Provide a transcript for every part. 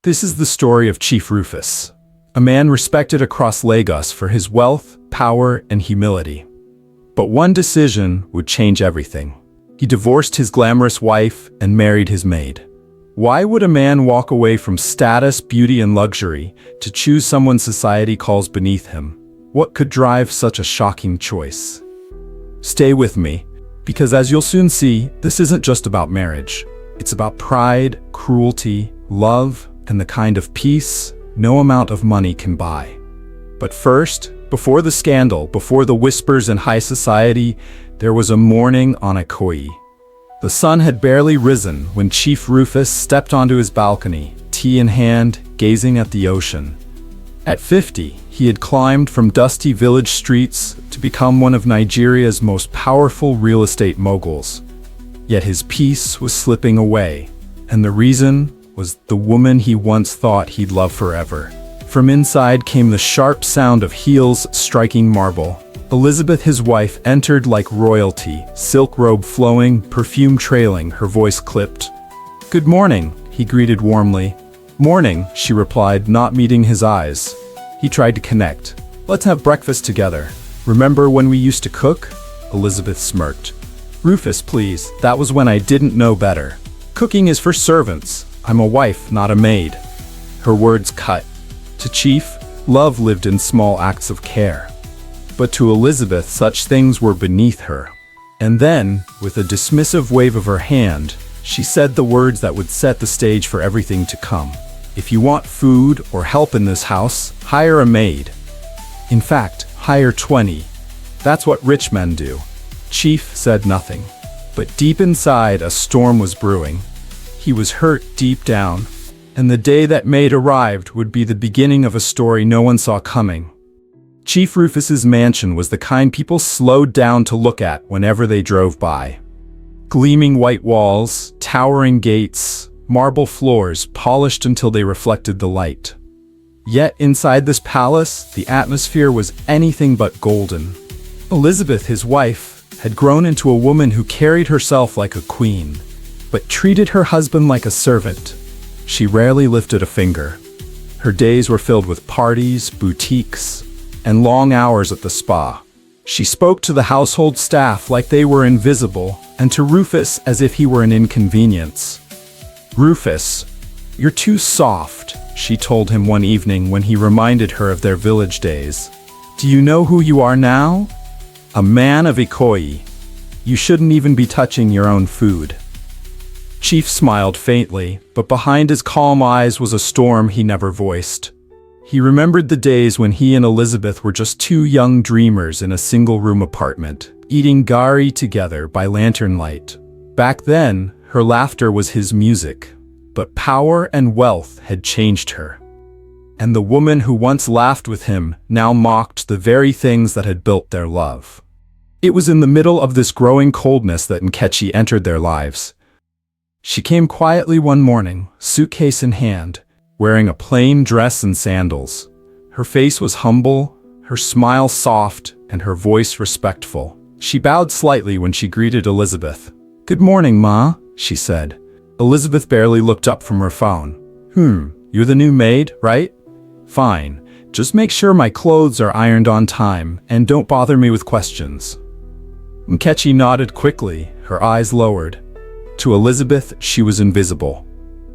This is the story of Chief Rufus, a man respected across Lagos for his wealth, power, and humility. But one decision would change everything. He divorced his glamorous wife and married his maid. Why would a man walk away from status, beauty, and luxury to choose someone society calls beneath him? What could drive such a shocking choice? Stay with me, because as you'll soon see, this isn't just about marriage. It's about pride, cruelty, love, and the kind of peace no amount of money can buy. But first, before the scandal, before the whispers in high society, there was a morning on Ikoyi. The sun had barely risen when Chief Rufus stepped onto his balcony, tea in hand, gazing at the ocean. At 50, he had climbed from dusty village streets to become one of Nigeria's most powerful real estate moguls. Yet his peace was slipping away, and the reason was the woman he once thought he'd love forever. From inside came the sharp sound of heels striking marble. Elizabeth, his wife, entered like royalty, silk robe flowing, perfume trailing, her voice clipped. "Good morning," he greeted warmly. "Morning," she replied, not meeting his eyes. He tried to connect. "Let's have breakfast together. Remember when we used to cook?" Elizabeth smirked. "Rufus, please, that was when I didn't know better. Cooking is for servants. I'm a wife, not a maid." Her words cut. To Chief, love lived in small acts of care. But to Elizabeth, such things were beneath her. And then, with a dismissive wave of her hand, she said the words that would set the stage for everything to come. "If you want food or help in this house, hire a maid. In fact, hire 20. That's what rich men do." Chief said nothing. But deep inside, a storm was brewing. He was hurt deep down, and the day that Maid arrived would be the beginning of a story no one saw coming. Chief Rufus's mansion was the kind people slowed down to look at whenever they drove by. Gleaming white walls, towering gates, marble floors polished until they reflected the light. Yet inside this palace, the atmosphere was anything but golden. Elizabeth, his wife, had grown into a woman who carried herself like a queen, but treated her husband like a servant. She rarely lifted a finger. Her days were filled with parties, boutiques, and long hours at the spa. She spoke to the household staff like they were invisible, and to Rufus as if he were an inconvenience. "Rufus, you're too soft," she told him one evening when he reminded her of their village days. "Do you know who you are now? A man of Ikoyi. You shouldn't even be touching your own food." Chief smiled faintly, but behind his calm eyes was a storm he never voiced. He remembered the days when he and Elizabeth were just two young dreamers in a single-room apartment, eating gari together by lantern light. Back then, her laughter was his music, but power and wealth had changed her. And the woman who once laughed with him now mocked the very things that had built their love. It was in the middle of this growing coldness that Nkechi entered their lives. She came quietly one morning, suitcase in hand, wearing a plain dress and sandals. Her face was humble, her smile soft, and her voice respectful. She bowed slightly when she greeted Elizabeth. "Good morning, Ma," she said. Elizabeth barely looked up from her phone. You're the new maid, right? Fine. Just make sure my clothes are ironed on time, and don't bother me with questions." Nkechi nodded quickly, her eyes lowered. To Elizabeth, she was invisible.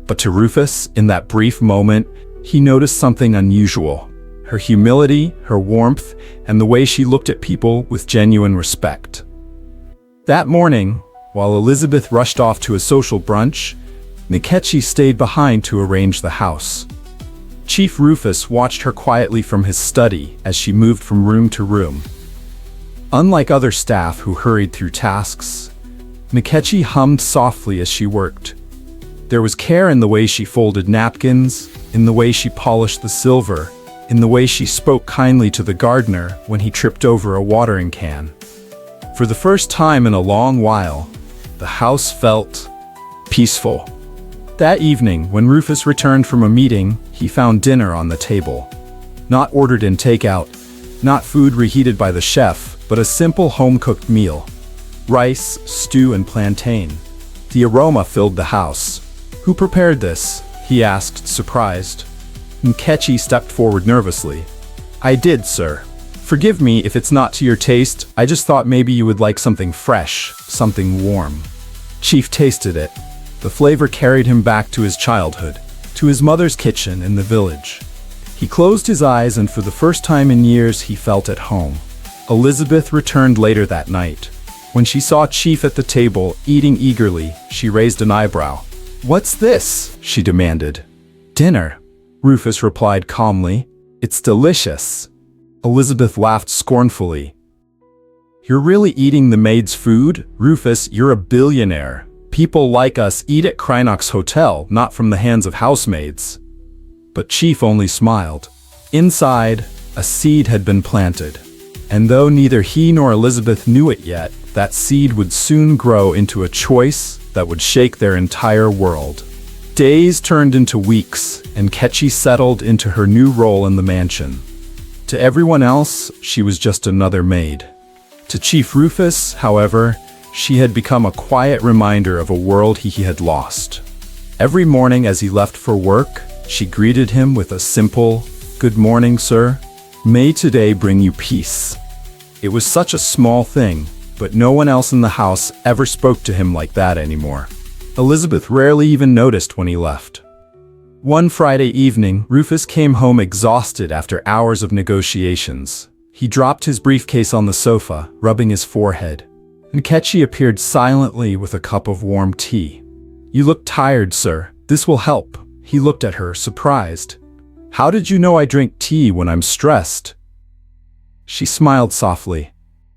But to Rufus, in that brief moment, he noticed something unusual. Her humility, her warmth, and the way she looked at people with genuine respect. That morning, while Elizabeth rushed off to a social brunch, Nkechi stayed behind to arrange the house. Chief Rufus watched her quietly from his study as she moved from room to room. Unlike other staff who hurried through tasks, Nkechi hummed softly as she worked. There was care in the way she folded napkins, in the way she polished the silver, in the way she spoke kindly to the gardener when he tripped over a watering can. For the first time in a long while, the house felt peaceful. That evening, when Rufus returned from a meeting, he found dinner on the table. Not ordered in takeout, not food reheated by the chef, but a simple home-cooked meal. Rice, stew, and plantain. The aroma filled the house. "Who prepared this?" he asked, surprised. Nkechi stepped forward nervously. I did, sir. Forgive me if it's not to your taste, I just thought maybe you would like something fresh, something warm. Chief tasted it. The flavor carried him back to his childhood, to his mother's kitchen in the village. He closed his eyes and for the first time in years he felt at home. Elizabeth returned later that night. When she saw Chief at the table, eating eagerly, she raised an eyebrow. What's this? She demanded. Dinner, Rufus replied calmly. It's delicious. Elizabeth laughed scornfully. You're really eating the maid's food? Rufus, you're a billionaire. People like us eat at Krynock's hotel, not from the hands of housemaids. But Chief only smiled. Inside, a seed had been planted. And though neither he nor Elizabeth knew it yet, that seed would soon grow into a choice that would shake their entire world. Days turned into weeks, and Nkechi settled into her new role in the mansion. To everyone else, she was just another maid. To Chief Rufus, however, she had become a quiet reminder of a world he had lost. Every morning as he left for work, she greeted him with a simple, "Good morning, sir. May today bring you peace." It was such a small thing, but no one else in the house ever spoke to him like that anymore. Elizabeth rarely even noticed when he left. One Friday evening, Rufus came home exhausted after hours of negotiations. He dropped his briefcase on the sofa, rubbing his forehead. Nkechi appeared silently with a cup of warm tea. You look tired, sir. This will help. He looked at her, surprised. How did you know I drink tea when I'm stressed? She smiled softly.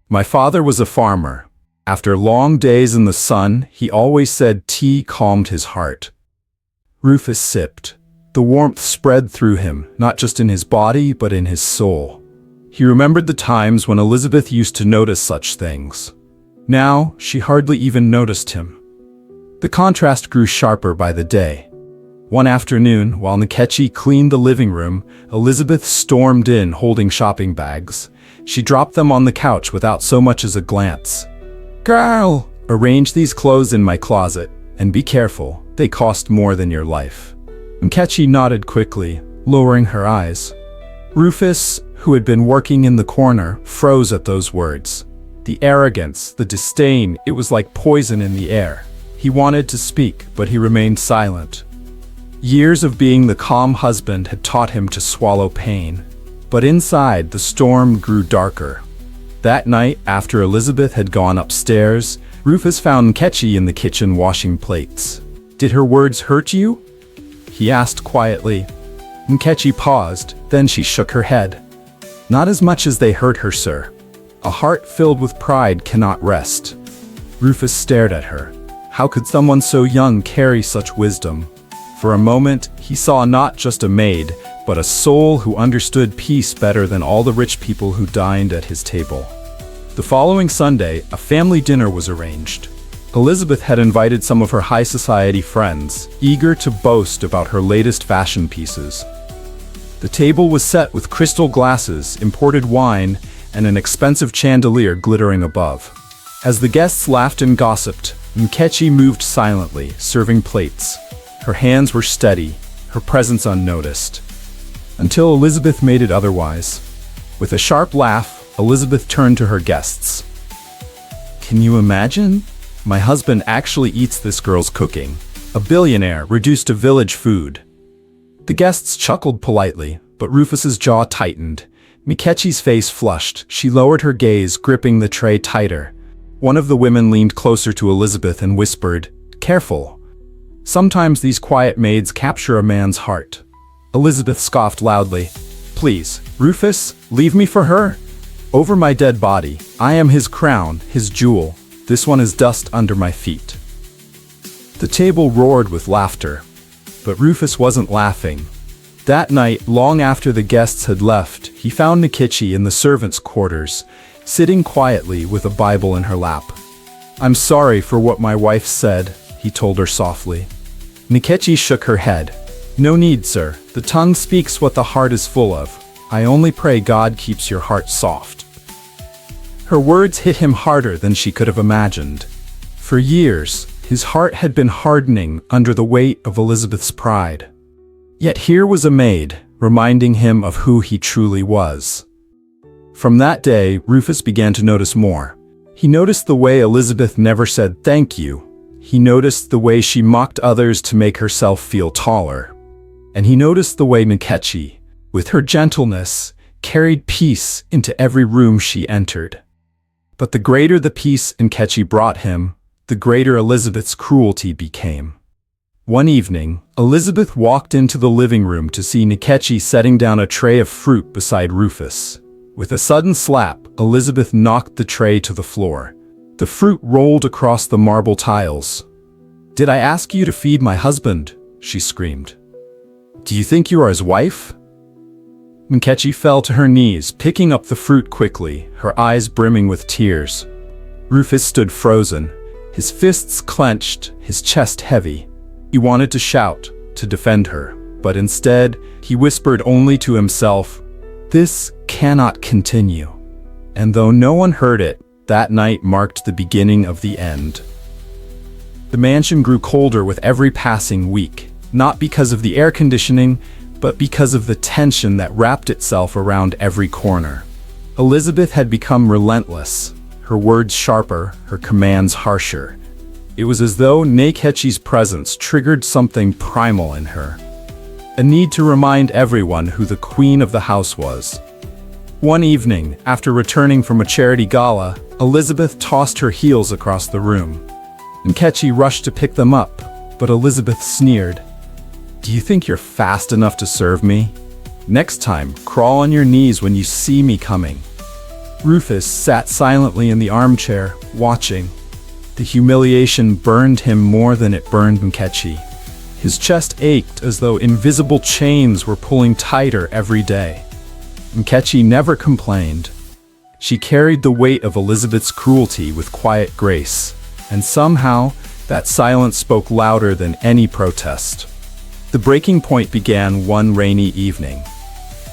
My father was a farmer. After long days in the sun, he always said tea calmed his heart. Rufus sipped. The warmth spread through him, not just in his body, but in his soul. He remembered the times when Elizabeth used to notice such things. Now, she hardly even noticed him. The contrast grew sharper by the day. One afternoon, while Nkechi cleaned the living room, Elizabeth stormed in holding shopping bags. She dropped them on the couch without so much as a glance. Girl, arrange these clothes in my closet, and be careful, they cost more than your life. Nkechi nodded quickly, lowering her eyes. Rufus, who had been working in the corner, froze at those words. The arrogance, the disdain, it was like poison in the air. He wanted to speak, but he remained silent. Years of being the calm husband had taught him to swallow pain. But inside, the storm grew darker. That night, after Elizabeth had gone upstairs, Rufus found Nkechi in the kitchen washing plates. Did her words hurt you? He asked quietly. Nkechi paused, then she shook her head. Not as much as they hurt her, sir. A heart filled with pride cannot rest. Rufus stared at her. How could someone so young carry such wisdom? For a moment, he saw not just a maid, but a soul who understood peace better than all the rich people who dined at his table. The following Sunday, a family dinner was arranged. Elizabeth had invited some of her high society friends, eager to boast about her latest fashion pieces. The table was set with crystal glasses, imported wine, and an expensive chandelier glittering above. As the guests laughed and gossiped, Nkechi moved silently, serving plates. Her hands were steady, her presence unnoticed. Until Elizabeth made it otherwise. With a sharp laugh, Elizabeth turned to her guests. Can you imagine? My husband actually eats this girl's cooking. A billionaire reduced to village food. The guests chuckled politely, but Rufus's jaw tightened. Nkechi's face flushed. She lowered her gaze, gripping the tray tighter. One of the women leaned closer to Elizabeth and whispered, "Careful. Sometimes these quiet maids capture a man's heart." Elizabeth scoffed loudly. "Please, Rufus, leave me for her. Over my dead body, I am his crown, his jewel. This one is dust under my feet." The table roared with laughter. But Rufus wasn't laughing. That night, long after the guests had left, he found Nkechi in the servants' quarters, sitting quietly with a Bible in her lap. "I'm sorry for what my wife said," he told her softly. Nkechi shook her head. "No need, sir. The tongue speaks what the heart is full of. I only pray God keeps your heart soft." Her words hit him harder than she could have imagined. For years, his heart had been hardening under the weight of Elizabeth's pride. Yet here was a maid, reminding him of who he truly was. From that day, Rufus began to notice more. He noticed the way Elizabeth never said thank you. He noticed the way she mocked others to make herself feel taller. And he noticed the way Nkechi, with her gentleness, carried peace into every room she entered. But the greater the peace Nkechi brought him, the greater Elizabeth's cruelty became. One evening, Elizabeth walked into the living room to see Nkechi setting down a tray of fruit beside Rufus. With a sudden slap, Elizabeth knocked the tray to the floor. The fruit rolled across the marble tiles. "Did I ask you to feed my husband?" she screamed. "Do you think you are his wife?" Nkechi fell to her knees, picking up the fruit quickly, her eyes brimming with tears. Rufus stood frozen, his fists clenched, his chest heavy. He wanted to shout, to defend her, but instead, he whispered only to himself, "This cannot continue." And though no one heard it, that night marked the beginning of the end. The mansion grew colder with every passing week, not because of the air conditioning, but because of the tension that wrapped itself around every corner. Elizabeth had become relentless, her words sharper, her commands harsher. It was as though Nkechi's presence triggered something primal in her. A need to remind everyone who the queen of the house was. One evening, after returning from a charity gala, Elizabeth tossed her heels across the room. Nkechi rushed to pick them up, but Elizabeth sneered. "Do you think you're fast enough to serve me? Next time, crawl on your knees when you see me coming." Rufus sat silently in the armchair, watching. The humiliation burned him more than it burned Nkechi. His chest ached as though invisible chains were pulling tighter every day. Nkechi never complained. She carried the weight of Elizabeth's cruelty with quiet grace, and somehow that silence spoke louder than any protest. The breaking point began one rainy evening.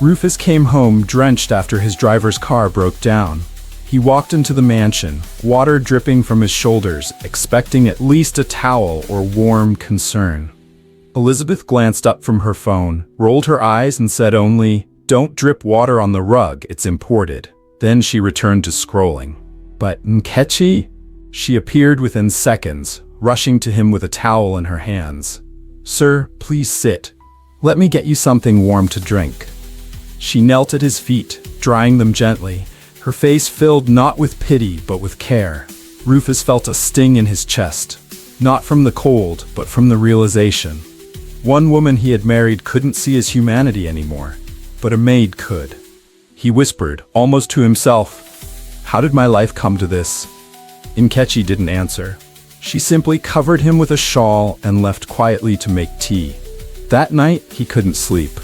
Rufus came home drenched after his driver's car broke down. He walked into the mansion, water dripping from his shoulders, expecting at least a towel or warm concern. Elizabeth glanced up from her phone, rolled her eyes and said only, "Don't drip water on the rug, it's imported." Then she returned to scrolling. But Nkechi? She appeared within seconds, rushing to him with a towel in her hands. "Sir, please sit. Let me get you something warm to drink." She knelt at his feet, drying them gently, her face filled not with pity but with care. Rufus felt a sting in his chest, not from the cold, but from the realization. One woman he had married couldn't see his humanity anymore, but a maid could. He whispered, almost to himself, "How did my life come to this?" Nkechi didn't answer. She simply covered him with a shawl and left quietly to make tea. That night, he couldn't sleep.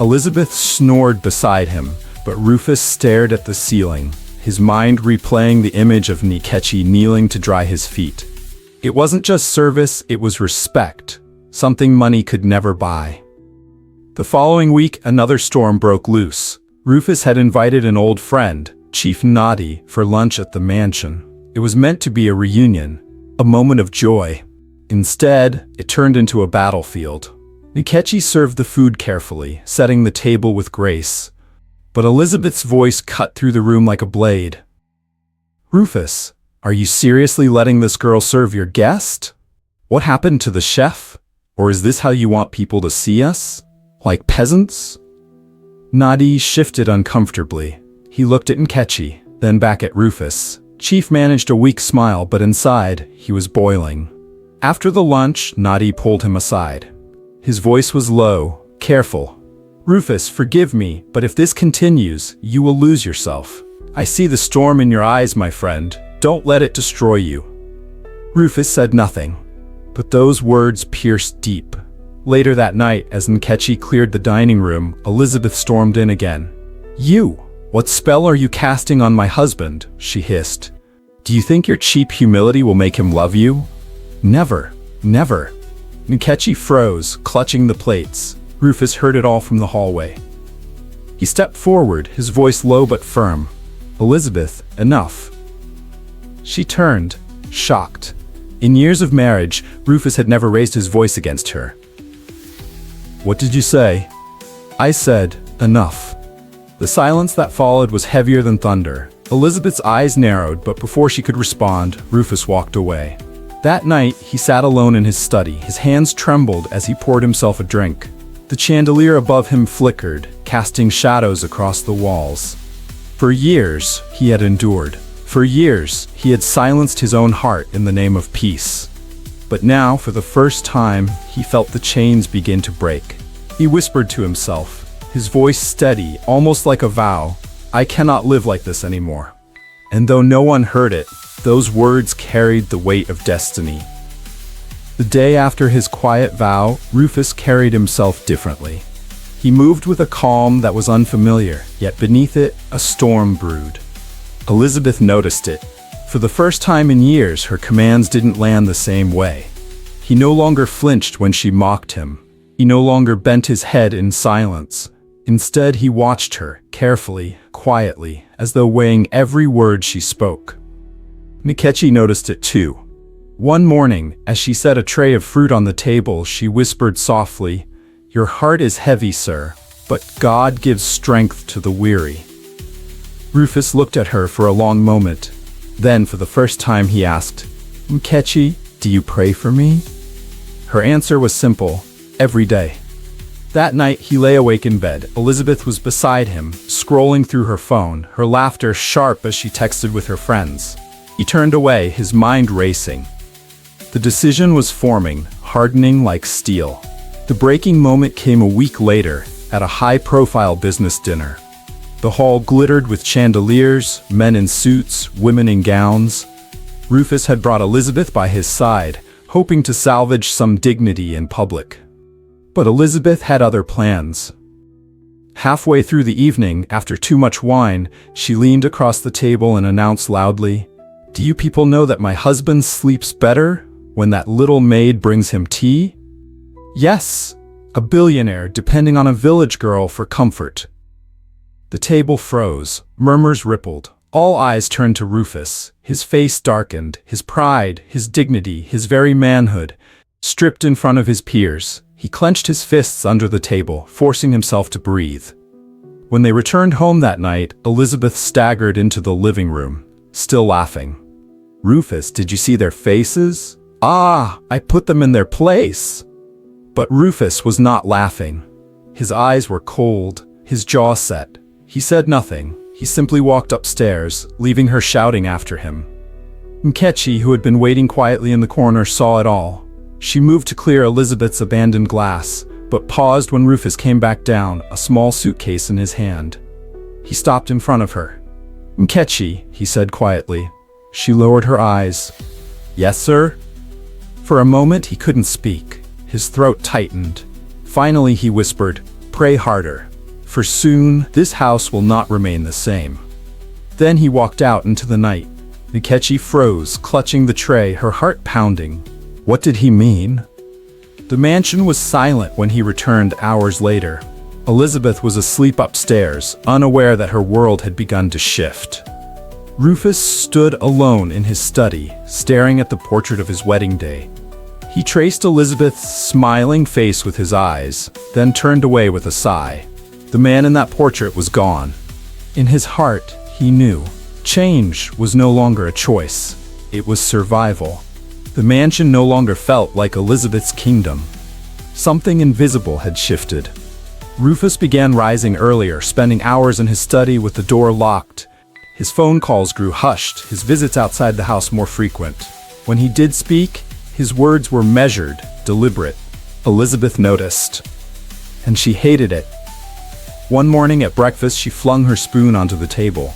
Elizabeth snored beside him, but Rufus stared at the ceiling, his mind replaying the image of Nkechi kneeling to dry his feet. It wasn't just service, it was respect, something money could never buy. The following week, another storm broke loose. Rufus had invited an old friend, Chief Nadi, for lunch at the mansion. It was meant to be a reunion, a moment of joy. Instead, it turned into a battlefield. Nkechi served the food carefully, setting the table with grace. But Elizabeth's voice cut through the room like a blade. "Rufus, are you seriously letting this girl serve your guest? What happened to the chef? Or is this how you want people to see us? Like peasants?" Nadi shifted uncomfortably. He looked at Nkechi, then back at Rufus. Chief managed a weak smile, but inside, he was boiling. After the lunch, Nadi pulled him aside. His voice was low, careful. "Rufus, forgive me, but if this continues, you will lose yourself. I see the storm in your eyes, my friend. Don't let it destroy you." Rufus said nothing, but those words pierced deep. Later that night, as Nkechi cleared the dining room, Elizabeth stormed in again. "You! What spell are you casting on my husband?" she hissed. "Do you think your cheap humility will make him love you? Never, never." Nkechi froze, clutching the plates. Rufus heard it all from the hallway. He stepped forward, his voice low but firm. "Elizabeth, enough." She turned, shocked. In years of marriage, Rufus had never raised his voice against her. "What did you say?" I said, "Enough." The silence that followed was heavier than thunder. Elizabeth's eyes narrowed, but before she could respond, Rufus walked away. That night, he sat alone in his study. His hands trembled as he poured himself a drink. The chandelier above him flickered, casting shadows across the walls. For years, he had endured. For years, he had silenced his own heart in the name of peace. But now, for the first time, he felt the chains begin to break. He whispered to himself, his voice steady, almost like a vow, "I cannot live like this anymore." And though no one heard it, those words carried the weight of destiny. The day after his quiet vow, Rufus carried himself differently. He moved with a calm that was unfamiliar, yet beneath it, a storm brewed. Elizabeth noticed it. For the first time in years, her commands didn't land the same way. He no longer flinched when she mocked him. He no longer bent his head in silence. Instead, he watched her, carefully, quietly, as though weighing every word she spoke. Nkechi noticed it too. One morning, as she set a tray of fruit on the table, she whispered softly, "Your heart is heavy, sir, but God gives strength to the weary." Rufus looked at her for a long moment. Then, for the first time, he asked, "Nkechi, do you pray for me?" Her answer was simple, "Every day." That night, he lay awake in bed. Elizabeth was beside him, scrolling through her phone, her laughter sharp as she texted with her friends. He turned away, his mind racing. The decision was forming, hardening like steel. The breaking moment came a week later, at a high-profile business dinner. The hall glittered with chandeliers, men in suits, women in gowns. Rufus had brought Elizabeth by his side, hoping to salvage some dignity in public. But Elizabeth had other plans. Halfway through the evening, after too much wine, she leaned across the table and announced loudly, "Do you people know that my husband sleeps better when that little maid brings him tea? Yes, a billionaire depending on a village girl for comfort." The table froze, murmurs rippled. All eyes turned to Rufus. His face darkened, his pride, his dignity, his very manhood, stripped in front of his peers. He clenched his fists under the table, forcing himself to breathe. When they returned home that night, Elizabeth staggered into the living room, still laughing. "Rufus, did you see their faces? Ah, I put them in their place." But Rufus was not laughing. His eyes were cold, his jaw set. He said nothing. He simply walked upstairs, leaving her shouting after him. Nkechi, who had been waiting quietly in the corner, saw it all. She moved to clear Elizabeth's abandoned glass, but paused when Rufus came back down, a small suitcase in his hand. He stopped in front of her. "Nkechi," he said quietly. She lowered her eyes. "Yes, sir?" For a moment, he couldn't speak. His throat tightened. Finally, he whispered, "Pray harder. For soon, this house will not remain the same." Then he walked out into the night. Nkechi froze, clutching the tray, her heart pounding. What did he mean? The mansion was silent when he returned hours later. Elizabeth was asleep upstairs, unaware that her world had begun to shift. Rufus stood alone in his study, staring at the portrait of his wedding day. He traced Elizabeth's smiling face with his eyes, then turned away with a sigh. The man in that portrait was gone. In his heart, he knew. Change was no longer a choice. It was survival. The mansion no longer felt like Elizabeth's kingdom. Something invisible had shifted. Rufus began rising earlier, spending hours in his study with the door locked. His phone calls grew hushed, his visits outside the house more frequent. When he did speak, his words were measured, deliberate. Elizabeth noticed, and she hated it. One morning at breakfast, she flung her spoon onto the table.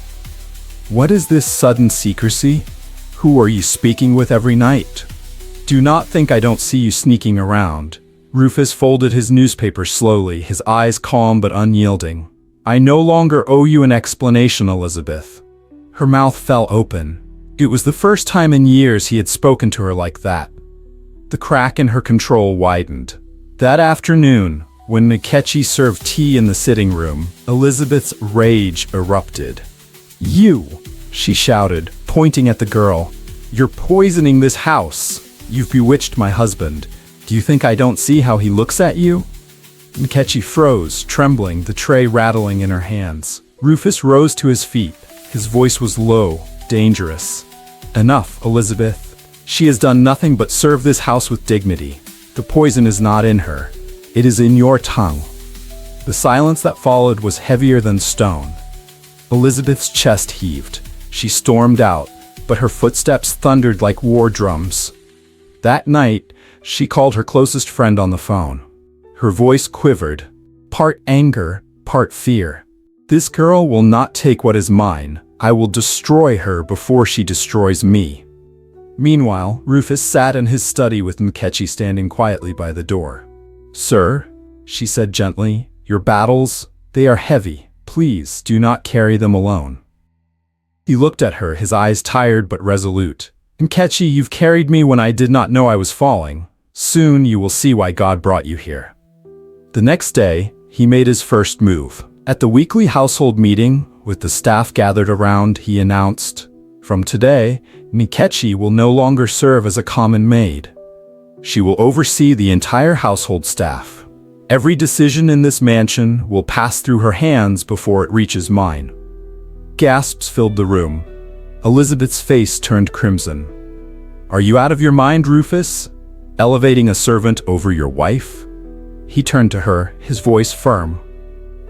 "What is this sudden secrecy? Who are you speaking with every night? Do not think I don't see you sneaking around." Rufus folded his newspaper slowly, his eyes calm but unyielding. "I no longer owe you an explanation, Elizabeth." Her mouth fell open. It was the first time in years he had spoken to her like that. The crack in her control widened. That afternoon, when Nkechi served tea in the sitting room, Elizabeth's rage erupted. "You!" she shouted, pointing at the girl. "You're poisoning this house. You've bewitched my husband. Do you think I don't see how he looks at you?" Nkechi froze, trembling, the tray rattling in her hands. Rufus rose to his feet. His voice was low, dangerous. Enough, Elizabeth. She has done nothing but serve this house with dignity. The poison is not in her. It is in your tongue. The silence that followed was heavier than stone. Elizabeth's chest heaved. She stormed out, but her footsteps thundered like war drums. That night, she called her closest friend on the phone. Her voice quivered, part anger, part fear. This girl will not take what is mine. I will destroy her before she destroys me. Meanwhile, Rufus sat in his study with Nkechi standing quietly by the door. "Sir," she said gently, "your battles, they are heavy. Please do not carry them alone." He looked at her, his eyes tired but resolute. "Nkechi, you've carried me when I did not know I was falling. Soon you will see why God brought you here." The next day, he made his first move. At the weekly household meeting, with the staff gathered around, he announced, "From today, Nkechi will no longer serve as a common maid. She will oversee the entire household staff. Every decision in this mansion will pass through her hands before it reaches mine." Gasps filled the room. Elizabeth's face turned crimson. "Are you out of your mind, Rufus? Elevating a servant over your wife?" He turned to her, his voice firm.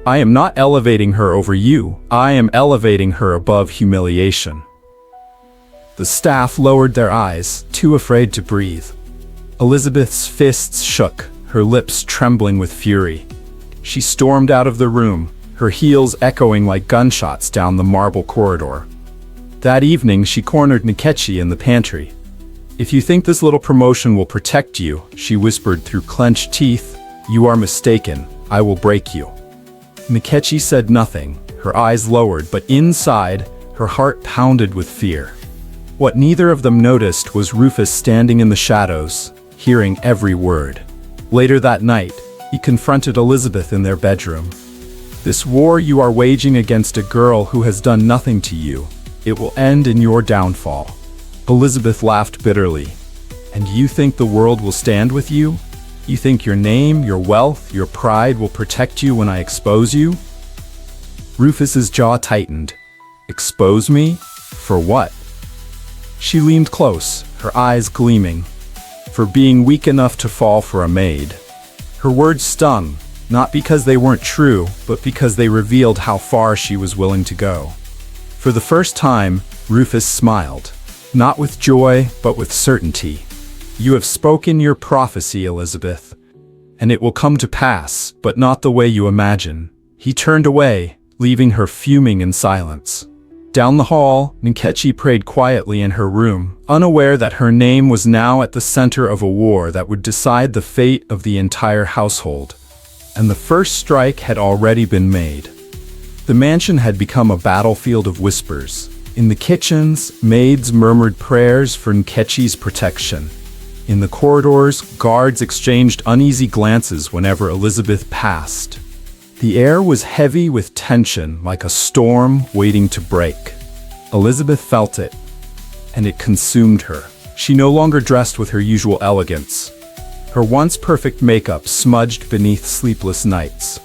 "I am not elevating her over you. I am elevating her above humiliation." The staff lowered their eyes, too afraid to breathe. Elizabeth's fists shook, her lips trembling with fury. She stormed out of the room, her heels echoing like gunshots down the marble corridor. That evening, she cornered Nkechi in the pantry. "If you think this little promotion will protect you," she whispered through clenched teeth, "you are mistaken. I will break you." Nkechi said nothing, her eyes lowered, but inside, her heart pounded with fear. What neither of them noticed was Rufus standing in the shadows, hearing every word. Later that night, he confronted Elizabeth in their bedroom. "This war you are waging against a girl who has done nothing to you, it will end in your downfall." Elizabeth laughed bitterly. "And you think the world will stand with you? You think your name, your wealth, your pride will protect you when I expose you?" Rufus's jaw tightened. "Expose me? For what?" She leaned close, her eyes gleaming. "For being weak enough to fall for a maid." Her words stung, not because they weren't true, but because they revealed how far she was willing to go. For the first time, Rufus smiled, not with joy, but with certainty. "You have spoken your prophecy, Elizabeth, and it will come to pass, but not the way you imagine." He turned away, leaving her fuming in silence. Down the hall, Nkechi prayed quietly in her room, unaware that her name was now at the center of a war that would decide the fate of the entire household. And the first strike had already been made. The mansion had become a battlefield of whispers. In the kitchens, maids murmured prayers for Nkechi's protection. In the corridors, guards exchanged uneasy glances whenever Elizabeth passed. The air was heavy with tension, like a storm waiting to break. Elizabeth felt it, and it consumed her. She no longer dressed with her usual elegance. Her once perfect makeup smudged beneath sleepless nights.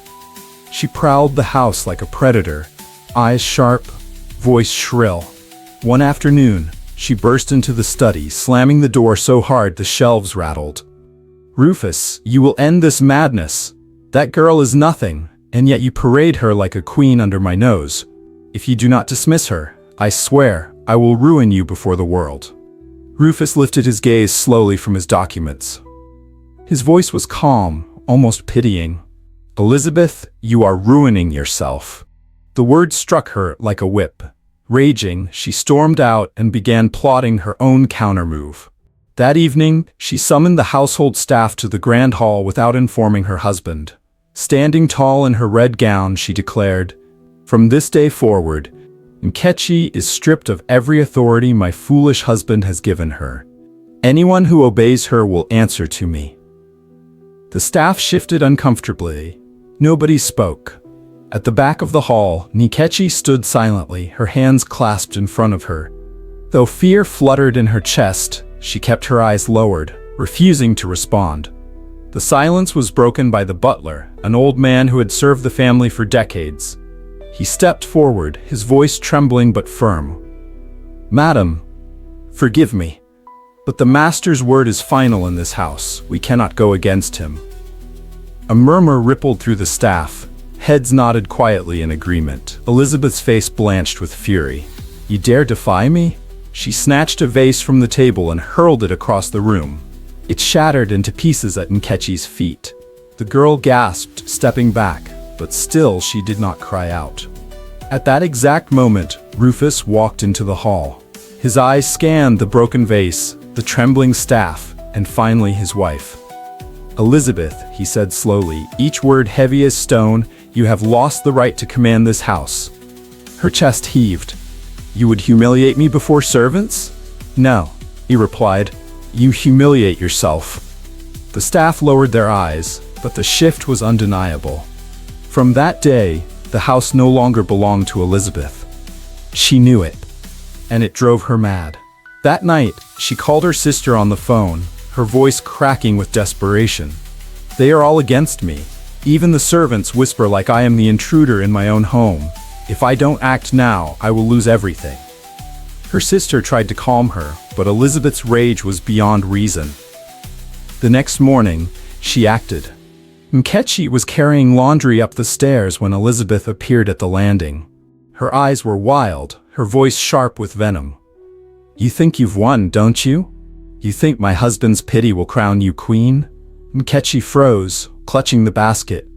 She prowled the house like a predator, eyes sharp, voice shrill. One afternoon, she burst into the study, slamming the door so hard the shelves rattled. "Rufus, you will end this madness. That girl is nothing, and yet you parade her like a queen under my nose. If you do not dismiss her, I swear, I will ruin you before the world." Rufus lifted his gaze slowly from his documents. His voice was calm, almost pitying. "Elizabeth, you are ruining yourself." The word struck her like a whip. Raging, she stormed out and began plotting her own countermove. That evening, she summoned the household staff to the grand hall without informing her husband. Standing tall in her red gown, she declared, "From this day forward, Nkechi is stripped of every authority my foolish husband has given her. Anyone who obeys her will answer to me." The staff shifted uncomfortably. Nobody spoke. At the back of the hall, Nkechi stood silently, her hands clasped in front of her. Though fear fluttered in her chest, she kept her eyes lowered, refusing to respond. The silence was broken by the butler, an old man who had served the family for decades. He stepped forward, his voice trembling but firm. "Madam, forgive me, but the master's word is final in this house. We cannot go against him." A murmur rippled through the staff. Heads nodded quietly in agreement. Elizabeth's face blanched with fury. "You dare defy me?" She snatched a vase from the table and hurled it across the room. It shattered into pieces at Nkechi's feet. The girl gasped, stepping back, but still she did not cry out. At that exact moment, Rufus walked into the hall. His eyes scanned the broken vase, the trembling staff, and finally his wife. "Elizabeth," he said slowly, each word heavy as stone, "you have lost the right to command this house." Her chest heaved. "You would humiliate me before servants?" "No," he replied. "You humiliate yourself." The staff lowered their eyes, but the shift was undeniable. From that day, the house no longer belonged to Elizabeth. She knew it, and it drove her mad. That night, she called her sister on the phone, her voice cracking with desperation. "They are all against me. Even the servants whisper like I am the intruder in my own home. If I don't act now, I will lose everything." Her sister tried to calm her, but Elizabeth's rage was beyond reason. The next morning, she acted. Nkechi was carrying laundry up the stairs when Elizabeth appeared at the landing. Her eyes were wild, her voice sharp with venom. "You think you've won, don't you? You think my husband's pity will crown you queen?" Nkechi froze, clutching the basket.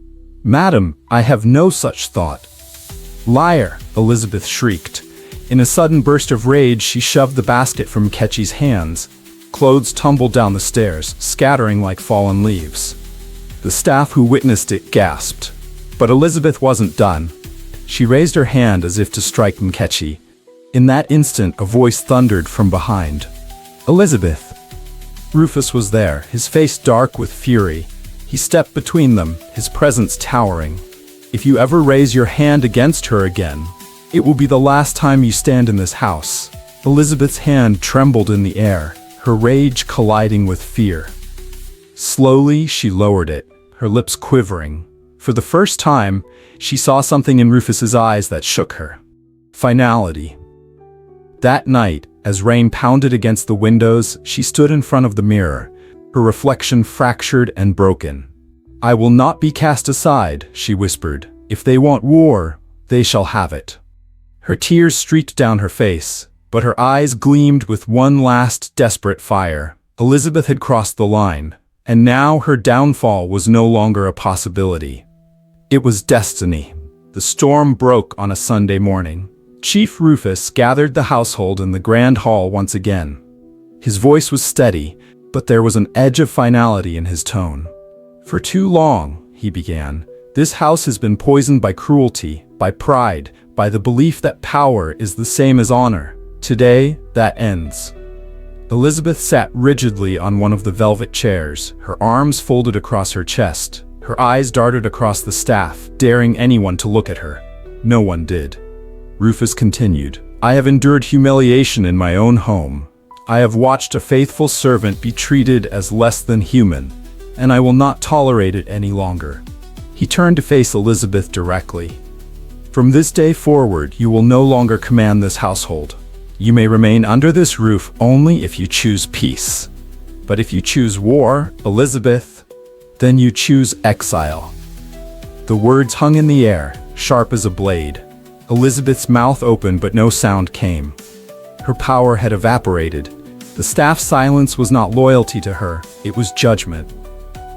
"Madam, I have no such thought." "Liar!" Elizabeth shrieked. In a sudden burst of rage, she shoved the basket from Nkechi's hands. Clothes tumbled down the stairs, scattering like fallen leaves. The staff who witnessed it gasped. But Elizabeth wasn't done. She raised her hand as if to strike Nkechi. In that instant, a voice thundered from behind. "Elizabeth!" Rufus was there, his face dark with fury. He stepped between them, his presence towering. "If you ever raise your hand against her again, it will be the last time you stand in this house." Elizabeth's hand trembled in the air, her rage colliding with fear. Slowly, she lowered it, her lips quivering. For the first time, she saw something in Rufus's eyes that shook her. Finality. That night, as rain pounded against the windows, she stood in front of the mirror, her reflection fractured and broken. "I will not be cast aside," she whispered. "If they want war, they shall have it." Her tears streaked down her face, but her eyes gleamed with one last desperate fire. Elizabeth had crossed the line, and now her downfall was no longer a possibility. It was destiny. The storm broke on a Sunday morning. Chief Rufus gathered the household in the grand hall once again. His voice was steady, but there was an edge of finality in his tone. "For too long," he began, "this house has been poisoned by cruelty, by pride, by the belief that power is the same as honor. Today, that ends." Elizabeth sat rigidly on one of the velvet chairs, her arms folded across her chest. Her eyes darted across the staff, daring anyone to look at her. No one did. Rufus continued, "I have endured humiliation in my own home. I have watched a faithful servant be treated as less than human, and I will not tolerate it any longer." He turned to face Elizabeth directly. "From this day forward, you will no longer command this household. You may remain under this roof only if you choose peace. But if you choose war, Elizabeth, then you choose exile." The words hung in the air, sharp as a blade. Elizabeth's mouth opened, but no sound came. Her power had evaporated. The staff's silence was not loyalty to her, it was judgment.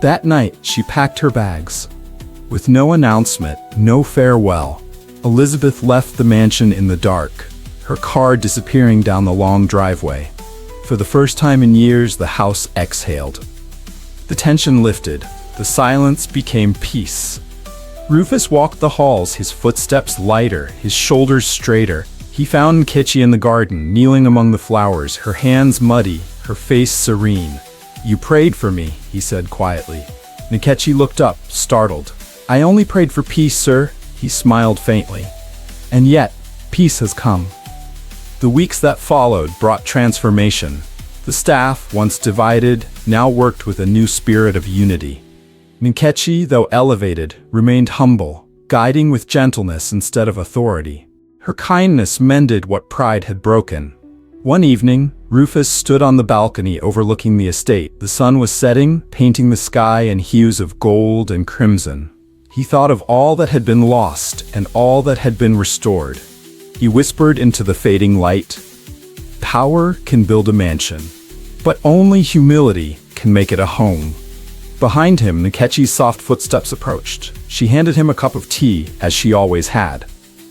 That night, she packed her bags. With no announcement, no farewell, Elizabeth left the mansion in the dark, her car disappearing down the long driveway. For the first time in years, the house exhaled. The tension lifted. The silence became peace. Rufus walked the halls, his footsteps lighter, his shoulders straighter. He found Nkechi in the garden, kneeling among the flowers, her hands muddy, her face serene. "You prayed for me," he said quietly. Nkechi looked up, startled. "I only prayed for peace, sir," he smiled faintly. "And yet, peace has come." The weeks that followed brought transformation. The staff, once divided, now worked with a new spirit of unity. Nkechi, though elevated, remained humble, guiding with gentleness instead of authority. Her kindness mended what pride had broken. One evening, Rufus stood on the balcony overlooking the estate. The sun was setting, painting the sky in hues of gold and crimson. He thought of all that had been lost and all that had been restored. He whispered into the fading light, "Power can build a mansion, but only humility can make it a home." Behind him, Nkechi's soft footsteps approached. She handed him a cup of tea, as she always had.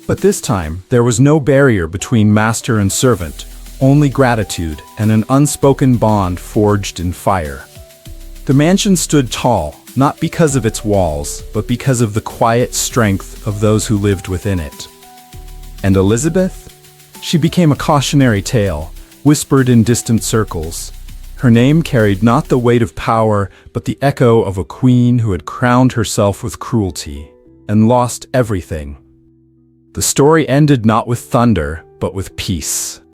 But this time, there was no barrier between master and servant, only gratitude and an unspoken bond forged in fire. The mansion stood tall, not because of its walls, but because of the quiet strength of those who lived within it. And Elizabeth? She became a cautionary tale, whispered in distant circles. Her name carried not the weight of power, but the echo of a queen who had crowned herself with cruelty and lost everything. The story ended not with thunder, but with peace.